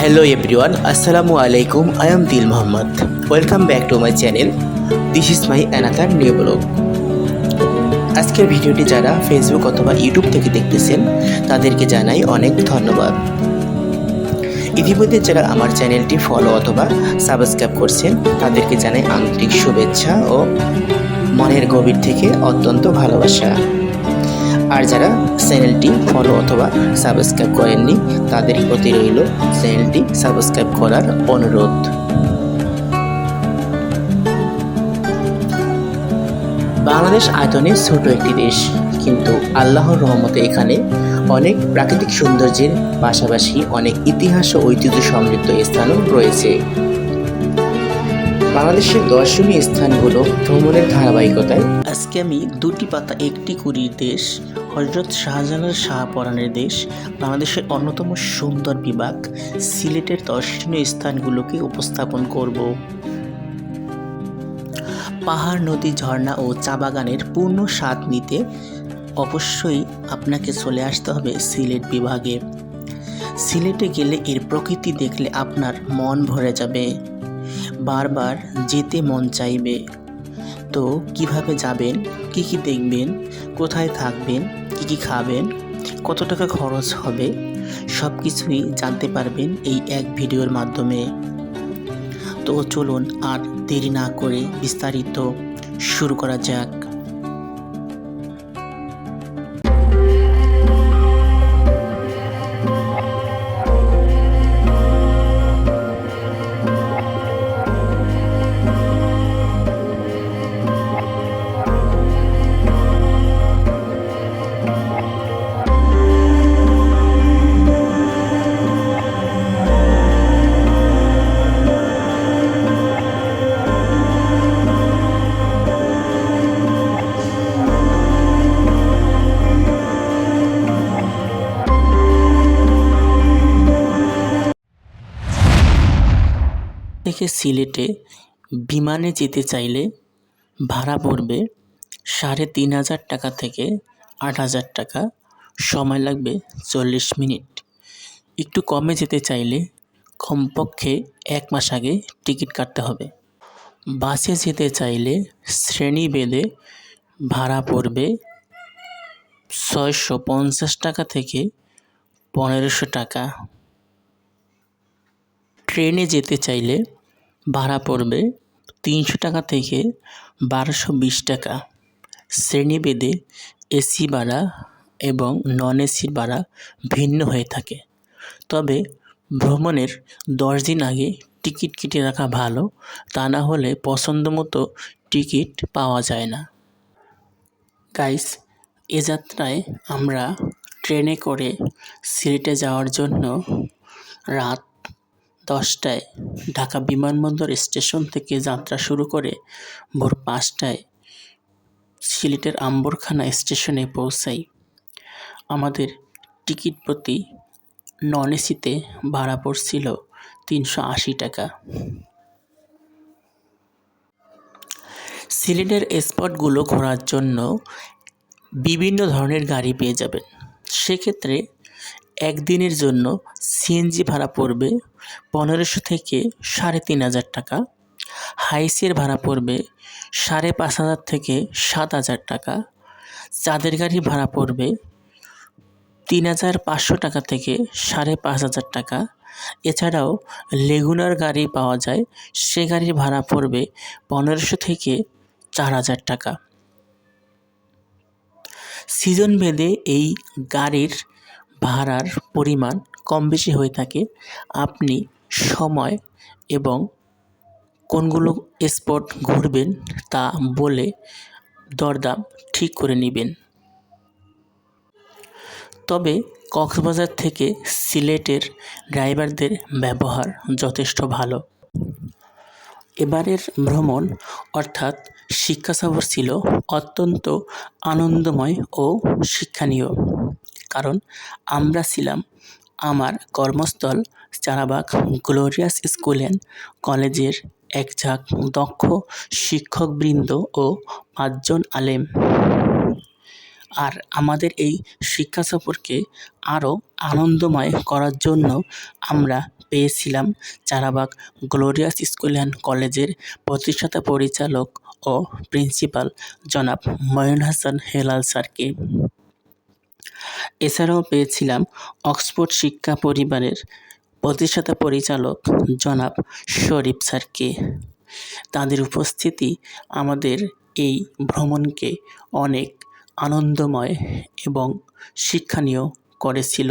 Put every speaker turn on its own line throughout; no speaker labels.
Hello everyone, Assalamu alaikum. I am Dil Muhammad. Welcome back to my channel. This is my another new blog. আজকের ভিডিওটি যারা Facebook অথবা YouTube থেকে দেখতেছেন তাদেরকে জানাই অনেক ধন্যবাদ। ইতিমধ্যে যারা আমার চ্যানেলটি ফলো অথবা সাবস্ক্রাইব করছেন তাদেরকে জানাই আন্তরিক শুভেচ্ছা ও মনের গভীর থেকে অত্যন্ত ভালোবাসা। আর যারা চ্যানেলটি ফলো অথবা সাবস্ক্রাইব করেননি তাদের প্রতি রইল চ্যানেলটি সাবস্ক্রাইব করার অনুরোধ। বাংলাদেশ আয়তনে ছোট একটি দেশ, কিন্তু আল্লাহর রহমতে এখানে অনেক প্রাকৃতিক সৌন্দর্যের পাশাপাশি অনেক ইতিহাস ও ঐতিহ্য সমৃদ্ধ স্থানও রয়েছে। বাংলাদেশের দর্শনীয় স্থানগুলো ভ্রমণের ধারাবাহিকতায় আজকে আমি দুটি পাতা একটি কুড়ির দেশ, হযরত শাহজালাল শাহপরাণের দেশ, বাংলাদেশের অন্যতম সুন্দর বিভাগ সিলেটের দর্শনীয় স্থানগুলোকে উপস্থাপন করব। পাহাড়, নদী, ঝর্ণা ও চা বাগানের পূর্ণ স্বাদ নিতে অবশ্যই আপনাকে চলে আসতে হবে সিলেট বিভাগে। সিলেটে গেলে এর প্রকৃতি দেখলে আপনার মন ভরে যাবে, বারবার যেতে মন চাইবে। তো কিভাবে যাবেন, কি কি দেখবেন, কোথায় থাকবেন, কি খাবেন, কত টাকা খরচ হবে, সব কিছুই জানতে পারবেন এই এক ভিডিওর মাধ্যমে। তো চলুন আর দেরি না করে বিস্তারিত শুরু করা যাক। থেকে সিলেটে বিমানে যেতে চাইলে ভাড়া পড়বে ৩,৫০০ টাকা থেকে ৮,০০০ টাকা, সময় লাগবে ৪০ মিনিট। একটু কমে যেতে চাইলে কমপক্ষে ১ মাস আগে টিকিট কাটতে হবে। বাসে যেতে চাইলে শ্রেণীভেদে ভাড়া পড়বে ৬৫০ টাকা থেকে ১৫০০ টাকা। ট্রেনে যেতে চাইলে ভাড়া পড়বে ৩০০ টাকা থেকে ১২২০ টাকা। শ্রেণীভেদে এসি ভাড়া এবং নন এসির ভাড়া ভিন্ন হয়ে থাকে, তবে ভ্রমণের ১০ দিন আগে টিকিট কেটে রাখা ভালো, তা না হলে পছন্দ মতো টিকিট পাওয়া যায় না। গাইস, এ যাত্রায় আমরা ট্রেনে করে সিলেটে যাওয়ার জন্য রাত ১০টায় ঢাকা বিমানবন্দর স্টেশন থেকে যাত্রা শুরু করে ভোর ৫টায় সিলেটের আম্বরখানা স্টেশনে পৌঁছাই। আমাদের টিকিট প্রতি নন এসিতে ভাড়া পড়ছিল ৩৮০ টাকা। সিলেটের স্পটগুলো ঘোরার জন্য বিভিন্ন ধরনের গাড়ি পেয়ে যাবেন। সেক্ষেত্রে একদিনের জন্য সিএনজি ভাড়া পড়বে ১৫০০ থেকে ৩,৫০০ টাকা, হাইসের ভাড়া পড়বে ৫,৫০০ থেকে ৭,০০০ টাকা, চাঁদের গাড়ি ভাড়া পড়বে ৩,৫০০ টাকা থেকে ৫,৫০০ টাকা। এছাড়াও লেগুনার গাড়ি পাওয়া যায়, সে গাড়ির ভাড়া পড়বে ১৫০০ থেকে ৪,০০০ টাকা। সিজন ভেদে এই গাড়ির ভাড়ার পরিমাণ কম বেশি হয়ে থাকে। আপনি সময় এবং কোনগুলো স্পট ঘুরবেন তা বলে দরদাম ঠিক করে নেবেন। তবে কক্সবাজার থেকে সিলেটের ড্রাইভারদের ব্যবহার যথেষ্ট ভালো। এবারের ভ্রমণ অর্থাৎ শিক্ষা সফর ছিল অত্যন্ত আনন্দময় ও শিক্ষণীয়, কারণ আমরা ছিলাম আমার কর্মস্থল চারাবাগ গ্লোরিয়াস স্কুল অ্যান্ড কলেজের একঝাঁক দক্ষ শিক্ষকবৃন্দ ও ৫ জন আলেম। আর আমাদের এই শিক্ষা সফরকে আরও আনন্দময় করার জন্য আমরা পেয়েছিলাম চারাবাগ গ্লোরিয়াস স্কুল অ্যান্ড কলেজের প্রতিষ্ঠাতা পরিচালক ও প্রিন্সিপাল জনাব মঈন হাসান হেলাল স্যারকে। এছাড়াও পেয়েছিলাম অক্সফোর্ড শিক্ষা পরিবারের প্রতিষ্ঠাতা পরিচালক জনাব শরীফ স্যারকে। তাদের উপস্থিতি আমাদের এই ভ্রমণকে অনেক আনন্দময় এবং শিক্ষণীয় করেছিল,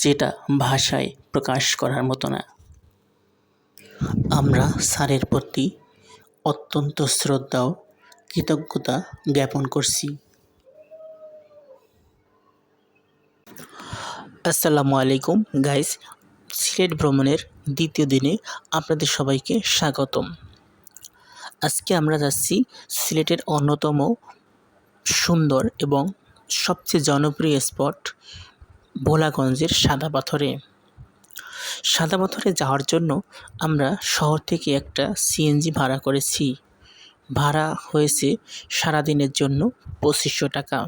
যেটা ভাষায় প্রকাশ করার মতো না। আমরা স্যারের প্রতি অত্যন্ত শ্রদ্ধা ও কৃতজ্ঞতা জ্ঞাপন করছি। আসসালামু আলাইকুম গাইস, সিলেট ভ্রমণের দ্বিতীয় দিনে আপনাদের সবাইকে স্বাগতম। আজকে আমরা যাচ্ছি সিলেটের অন্যতম সুন্দর এবং সবচেয়ে জনপ্রিয় স্পট ভোলাগঞ্জের সাদা পাথরে। সাদা পাথরে যাওয়ার জন্য আমরা শহর থেকে একটা সিএনজি ভাড়া করেছি। ভাড়া হয়েছে সারাদিনের জন্য 2500 টাকা।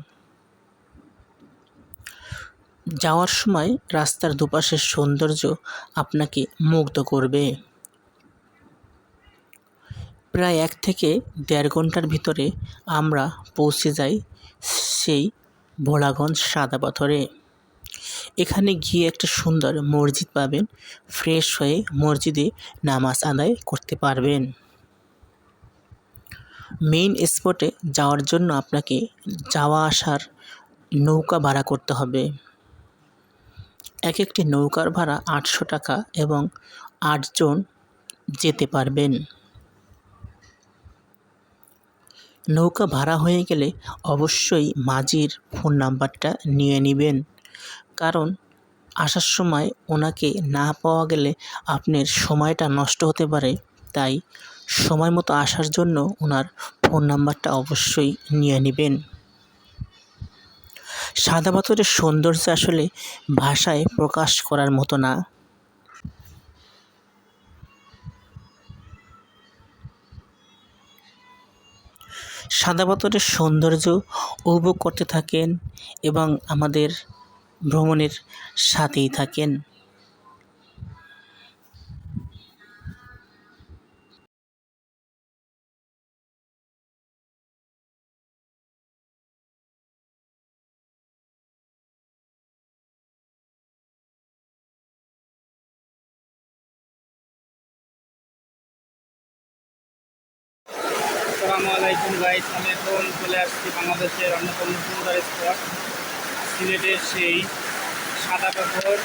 যাওয়ার সময় রাস্তার দুপাশের সৌন্দর্য আপনাকে মুগ্ধ করবে। প্রায় 1 থেকে 1.5 ঘন্টার ভিতরে আমরা পৌঁছে যাই সেই ভোলাগঞ্জ সাদা পাথরে। এখানে গিয়ে একটা সুন্দর মসজিদ পাবেন, ফ্রেশ হয়ে মসজিদে নামাজ আদায় করতে পারবেন। মেইন স্পটে যাওয়ার জন্য আপনাকে যাওয়া আসার নৌকা ভাড়া করতে হবে। এক একটি নৌকার ভাড়া 800 টাকা এবং 8 জন যেতে পারবেন। নৌকা ভাড়া হয়ে গেলে অবশ্যই মাঝির ফোন নাম্বারটা নিয়ে নেবেন, কারণ আসার সময় ওনাকে না পাওয়া গেলে আপনার সময়টা নষ্ট হতে পারে। তাই সময় মতো আসার জন্য ওনার ফোন নাম্বারটা অবশ্যই নিয়ে নেবেন। সাদা পাথরের সৌন্দর্য আসলে ভাষায় প্রকাশ করার মতো না। সাদা পাথরের সৌন্দর্য উপভোগ করতে থাকেন এবং আমাদের ভ্রমণের সাথেই থাকেন।
আসসালামু আলাইকুম গাইস, আমি এখন চলে আসছি বাংলাদেশের অন্যতম সুন্দর স্পট সিলেটের সেই সাদা পাথর,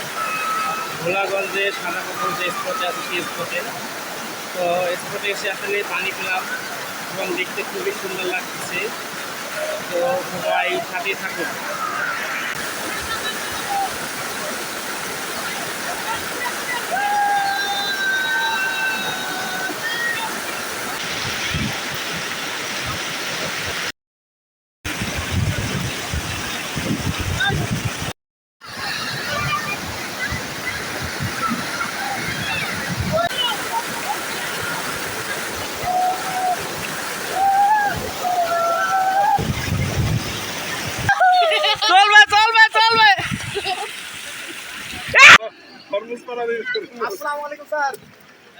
ভোলাগঞ্জে সাদা পাথর যে স্পটে আছে সেই স্পটে। তো স্পটে এসে আসলে পানি পেলাম এবং দেখতে খুবই সুন্দর লাগতেছে। তো সবাই সাথে থাকুন। চলবে চলবে চলবে। আসসালামু আলাইকুম স্যার।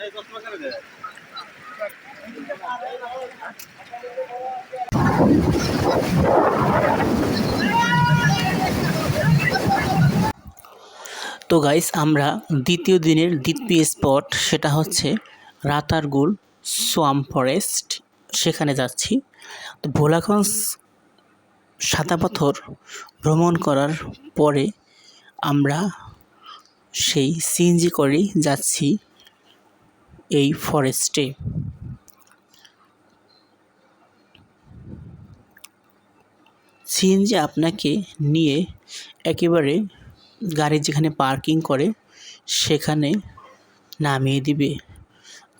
এই চশমা কেন দেয়?
তো গাইস, আমরা দ্বিতীয় দিনের দ্বিতীয় স্পট সেটা হচ্ছে রাতারগুল সোয়াম্প ফরেস্ট, সেখানে যাচ্ছি। তো ভোলাগঞ্জ সাদা পাথর ভ্রমণ করার পরে আমরা সেই সিএনজি করেই যাচ্ছি এই ফরেস্টে। সিএনজি আপনাকে নিয়ে একেবারে গাড়ি যেখানে পার্কিং করে সেখানে নামিয়ে দিবে।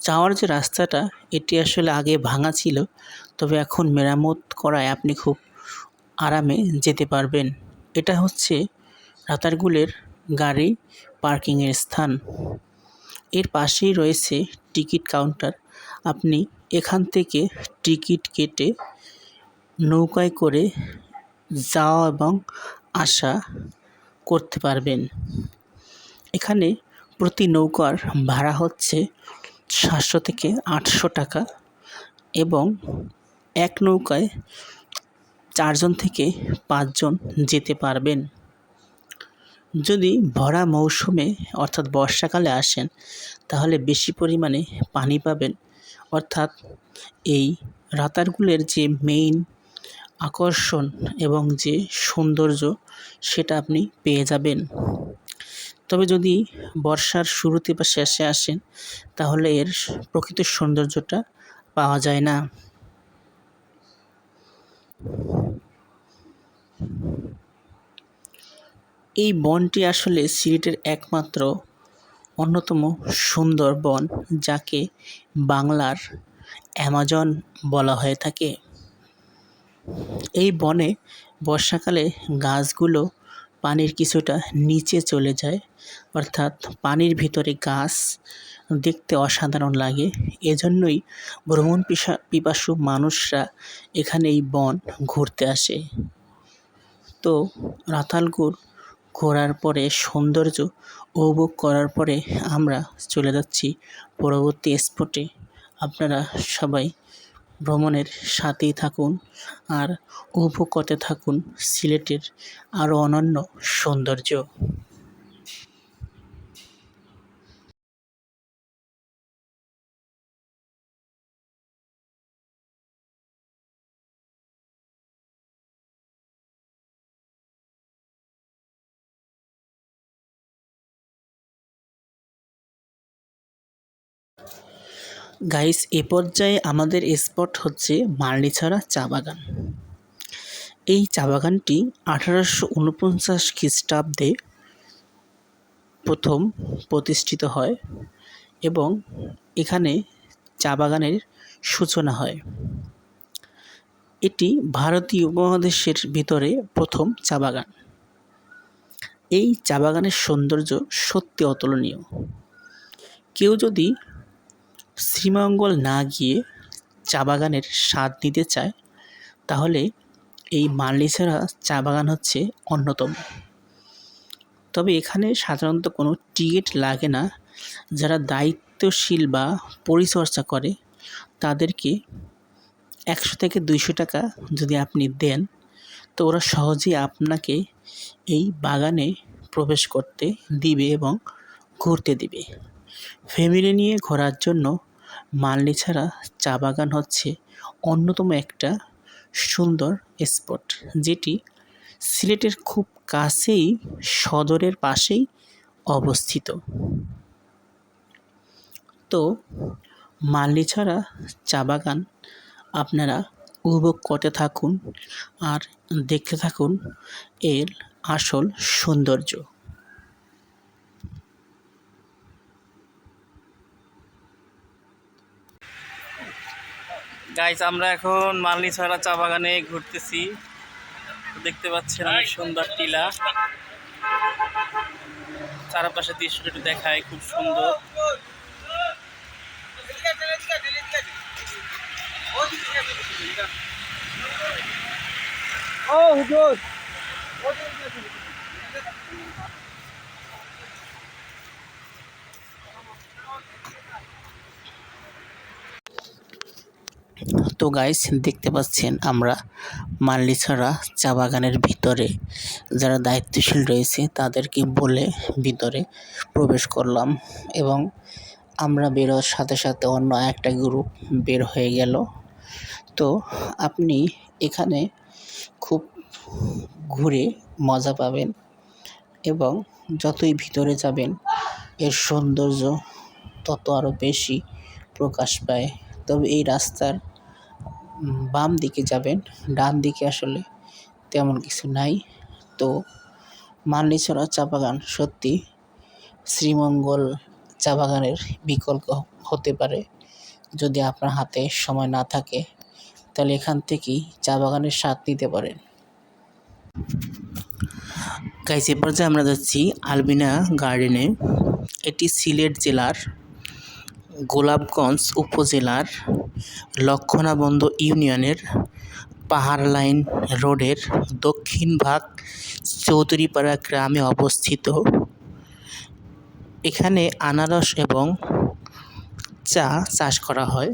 যাওয়ার যে রাস্তাটা, এটি আসলে আগে ভাঙা ছিল, তবে এখন মেরামত করায় আপনি খুব আরামে যেতে পারবেন। এটা হচ্ছে রাতারগুলের গাড়ি পার্কিংয়ের স্থান। এর পাশেই রয়েছে টিকিট কাউন্টার। আপনি এখান থেকে টিকিট কেটে নৌকায় করে যাওয়া এবং আসা করতে পারবেন। এখানে প্রতি নৌকার ভাড়া হচ্ছে 700 থেকে 800 টাকা এবং এক নৌকায় 4 জন থেকে 5 জন যেতে পারবেন। যদি ভরা মৌসুমে অর্থাৎ বর্ষাকালে আসেন তাহলে বেশি পরিমাণে পানি পাবেন, অর্থাৎ এই রাতারগুলের যে মেইন আকর্ষণ এবং যে সৌন্দর্য সেটা আপনি পেয়ে যাবেন। তবে যদি বর্ষার শুরুতে বা শেষে আসেন তাহলে এর প্রকৃত সৌন্দর্যটা পাওয়া যায় না। এই বনটি আসলে সিলেটের একমাত্র অন্যতম সুন্দর বন, যাকে বাংলার অ্যামাজন বলা হয়ে থাকে। এই বনে বর্ষাকালে গাছগুলো পানির কিছুটা নিচে চলে যায়, অর্থাৎ পানির ভিতরে গাছ দেখতে অসাধারণ লাগে। এজন্যই ভ্রমণ পিপাসু মানুষরা এখানে এই বন ঘুরতে আসে। তো রাতারগুল ঘোরার পরে সৌন্দর্য উপভোগ করার পরে আমরা চলে যাচ্ছি পরবর্তী স্পটে। আপনারা সবাই ভ্রমণের সাথেই থাকুন আর উপভোগ করতে থাকুন সিলেটের আরও অনন্য সৌন্দর্য। গাইস, এ পর্যায়ে আমাদের স্পট হচ্ছে মার্লিছড়া চা বাগান। এই চা বাগানটি 1849 খ্রিস্টাব্দে প্রথম প্রতিষ্ঠিত হয় এবং এখানে চা বাগানের সূচনা হয়। এটি ভারতীয় উপমহাদেশের ভিতরে প্রথম চা বাগান। এই চা বাগানের সৌন্দর্য সত্যি অতুলনীয়। কেউ যদি শ্রীমঙ্গল না গিয়ে চা বাগানের স্বাদ নিতে চায় তাহলে এই মার্লিছড়া চা বাগান হচ্ছে অন্যতম। তবে এখানে সাধারণত কোনো টিকিট লাগে না। যারা দায়িত্বশীল বা পরিচর্যা করে তাদেরকে 100 থেকে 200 টাকা যদি আপনি দেন তো ওরা সহজেই আপনাকে এই বাগানে প্রবেশ করতে দিবে এবং ঘুরতে দিবে। ফ্যামিলি নিয়ে ঘোরার জন্য মার্লিছড়া চা বাগান হচ্ছে অন্যতম একটা সুন্দর স্পট, যেটি সিলেটের খুব কাছেই সদরের পাশেই অবস্থিত। তো মার্লিছড়া চা বাগান আপনারা উপভোগ করতে থাকুন আর দেখতে থাকুন এর আসল সৌন্দর্য।
গাইস, আমরা এখন মার্লিছড়া চা বাগানে ঘুরতেছি। দেখতে পাচ্ছেন অনেক সুন্দর টিলা, চারপাশে দৃশ্যটা একটু দেখায়, খুব সুন্দর।
তো গাইস, দেখতে পাচ্ছেন আমরা মার্লিছড়া চা বাগানের ভিতরে যারা দায়িত্বশীল রয়েছে তাদেরকে বলে ভিতরে প্রবেশ করলাম এবং আমরা বেরোর সাথে সাথে অন্য একটা গ্রুপ বের হয়ে গেল। তো আপনি এখানে খুব ঘুরে মজা পাবেন এবং যতই ভিতরে যাবেন এর সৌন্দর্য তত আরও বেশি প্রকাশ পায়। তবে এই রাস্তার বাম দিকে যাবেন, ডান দিকে আসলে তেমন কিছু নাই। তো মার্লিছড়া চা বাগান সত্যি শ্রীমঙ্গল চা বাগানের বিকল্প হতে পারে। যদি আপনার হাতে সময় না থাকে তাহলে এখান থেকেই চা বাগানের স্বাদ নিতে পারেন। গাইস, এ পর্যায়ে আমরা যাচ্ছি আলবিনা গার্ডেনে। এটি সিলেট জেলার গোলাপগঞ্জ উপজেলার লক্ষ্মণাবন্দ ইউনিয়নের পাহাড় লাইন রোডের দক্ষিণ ভাগ চৌধুরীপাড়া গ্রামে অবস্থিত। এখানে আনারস এবং চা চাষ করা হয়।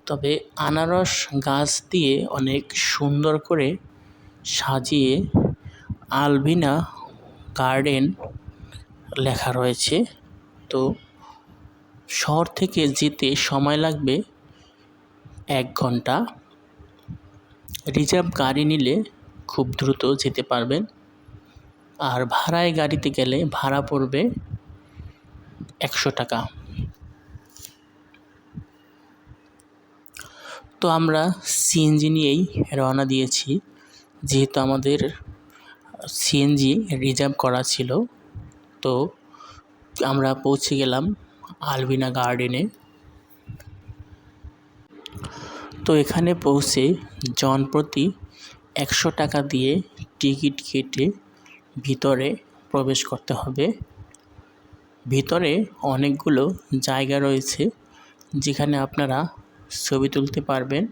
তবে আনারস গাছ দিয়ে অনেক সুন্দর করে সাজিয়ে আলবিনা গার্ডেন লেখা রয়েছে। তো শহর থেকে যেতে সময় লাগবে 1 ঘন্টা। রিজার্ভ গাড়ি নিলে খুব দ্রুত যেতে পারবেন। আর ভাড়ায় গাড়িতে গেলে ভাড়া পড়বে 100 টাকা। তো আমরা সিএনজি নিয়েই রওনা দিয়েছি, যেহেতু আমাদের সিএনজি রিজার্ভ করা ছিল। তো আমরা পৌঁছে গেলাম আলবিনা গার্ডেনে। তো এখানে পৌঁছে জনপ্রতি 100 টাকা দিয়ে টিকিট কেটে ভিতরে প্রবেশ করতে হবে। ভিতরে অনেকগুলো জায়গা রয়েছে যেখানে আপনারা ছবি তুলতে পারবেন।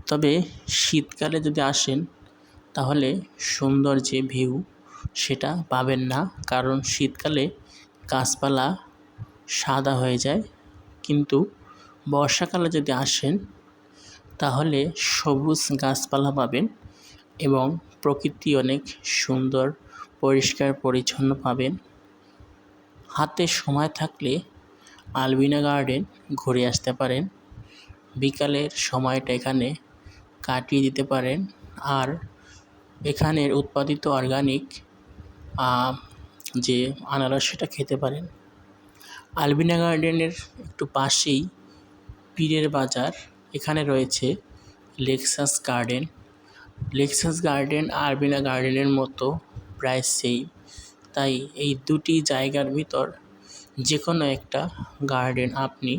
তবে শীতকালে যদি আসেন তাহলে সুন্দর যে ভিউ সেটা পাবেন না, কারণ শীতকালে গাছপালা সাদা হয়ে যায়। কিন্তু বর্ষাকালে যদি আসেন তাহলে সবুজ গাছপালা পাবেন এবং প্রকৃতি অনেক সুন্দর পরিষ্কার পরিচ্ছন্ন পাবেন। হাতে সময় থাকলে আলবিনা গার্ডেন ঘুরে আসতে পারেন। বিকালের সময়টা এখানে কাটিয়ে দিতে পারেন। আর এখানের উৎপাদিত অর্গানিক যে আনারস সেটা খেতে পারেন। আলবিনা গার্ডেনের একটু পাশেই পীরের বাজার, এখানে রয়েছে Lexus garden. Lexus garden Albina গার্ডেনের মতো প্রায় সেম। তাই এই দুটি জায়গার ভিতর যে কোনো একটা গার্ডেন আপনি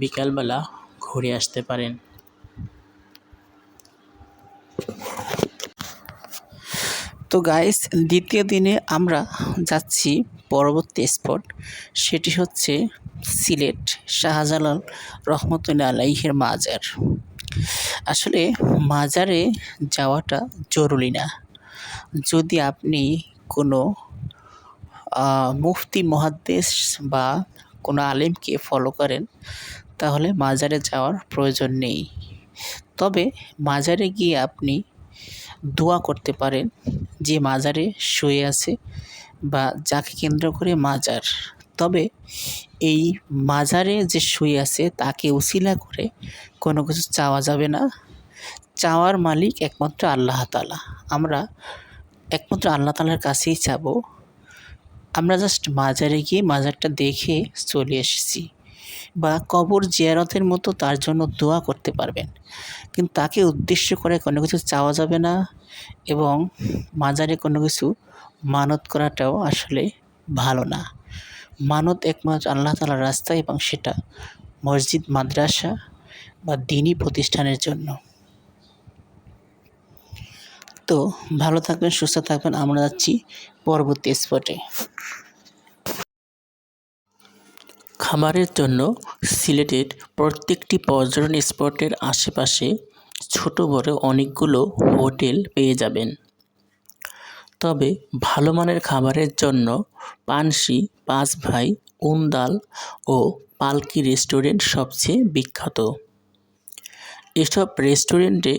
বিকালবেলা ঘুরে আসতে পারেন। তো গাইস, দ্বিতীয় দিনে আমরা যাচ্ছি পরবর্তী স্পট, সেটি হচ্ছে সিলেট শাহজালাল রহমতুল্লাহ আলাইহির মাজার। আসলে মাজারে যাওয়াটা জরুরি না। যদি আপনি কোনো মুফতি মুহাদ্দিস বা কোনো আলেমকে ফলো করেন তাহলে মাজারে যাওয়ার প্রয়োজন নেই। তবে মাজারে গিয়ে আপনি দোয়া করতে পারেন যে মাজারে শুয়ে আছে বা যাকে কেন্দ্র করে মাজার। তবে এই মাজারে যে শুয়ে আছে তাকে উসিলা করে কোনো কিছু চাওয়া যাবে না। চাওয়ার মালিক একমাত্র আল্লাহ তাআলা। আমরা একমাত্র আল্লাহ তাআলার কাছেই চাবো। আমরা জাস্ট মাজারে গিয়ে মাজারটা দেখে চলে এসেছি, বা কবর জিয়ারতের মতো তার জন্য দোয়া করতে পারবেন, কিন্তু তাকে উদ্দেশ্য করে কোনো কিছু চাওয়া যাবে না। এবং মাজারে কোনো কিছু মানত করাটাও আসলে ভালো না। মানত একমাত্র আল্লাহ তাআলার রাস্তায়, এবং সেটা মসজিদ, মাদ্রাসা বা দ্বীনি প্রতিষ্ঠানের জন্য। তো ভালো থাকবেন, সুস্থ থাকবেন। আমরা যাচ্ছি পরবর্তী স্পটে। খাবারের জন্য সিলেটের প্রত্যেকটি পর্যটন স্পটের আশেপাশে ছোট বড় অনেকগুলো হোটেল পেয়ে যাবেন। তবে ভালো মানের খাবারের জন্য পানশি, পাঁচ ভাই, উন্দাল ও পালকি রেস্টুরেন্ট সবচেয়ে বিখ্যাত। এসব রেস্টুরেন্টে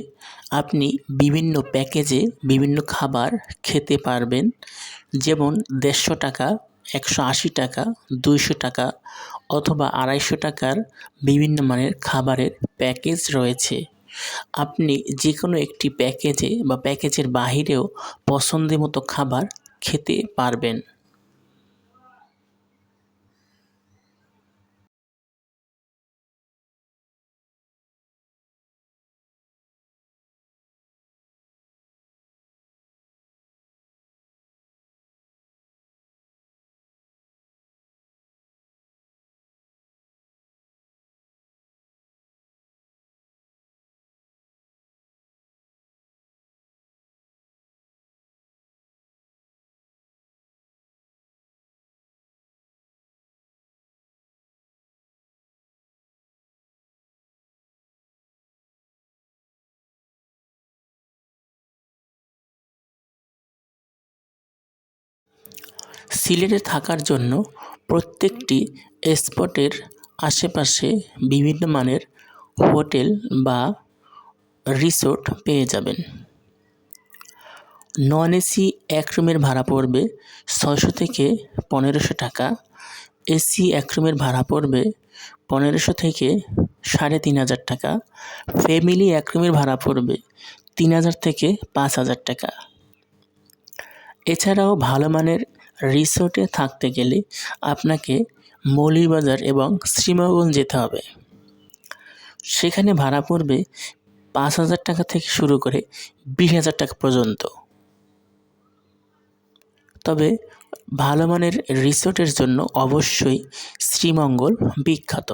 আপনি বিভিন্ন প্যাকেজে বিভিন্ন খাবার খেতে পারবেন, যেমন 150 টাকা, 180 টাকা, 200 টাকা অথবা 250 টাকার বিভিন্ন মানের খাবারের প্যাকেজ রয়েছে। আপনি যে কোনো একটি প্যাকেজে বা প্যাকেজের বাহিরেও পছন্দের মতো খাবার খেতে পারবেন। সিলেটে থাকার জন্য প্রত্যেকটি স্পটের আশেপাশে বিভিন্ন মানের হোটেল বা রিসোর্ট পেয়ে যাবেন। নন এসি এক রুমের ভাড়া পড়বে 600 থেকে 1500 টাকা। এসি এক রুমের ভাড়া পড়বে 1500 থেকে 3500 টাকা। ফ্যামিলি এক রুমের ভাড়া পড়বে 3000 থেকে 5000 টাকা। এছাড়াও ভালো মানের রিসোর্টে থাকতে গেলে আপনাকে মৌলভীবাজার এবং শ্রীমঙ্গল যেতে হবে। সেখানে ভাড়া পড়বে 5000 টাকা থেকে শুরু করে 20,000 টাকা পর্যন্ত। তবে ভালো মানের রিসোর্টের জন্য অবশ্যই শ্রীমঙ্গল বিখ্যাত।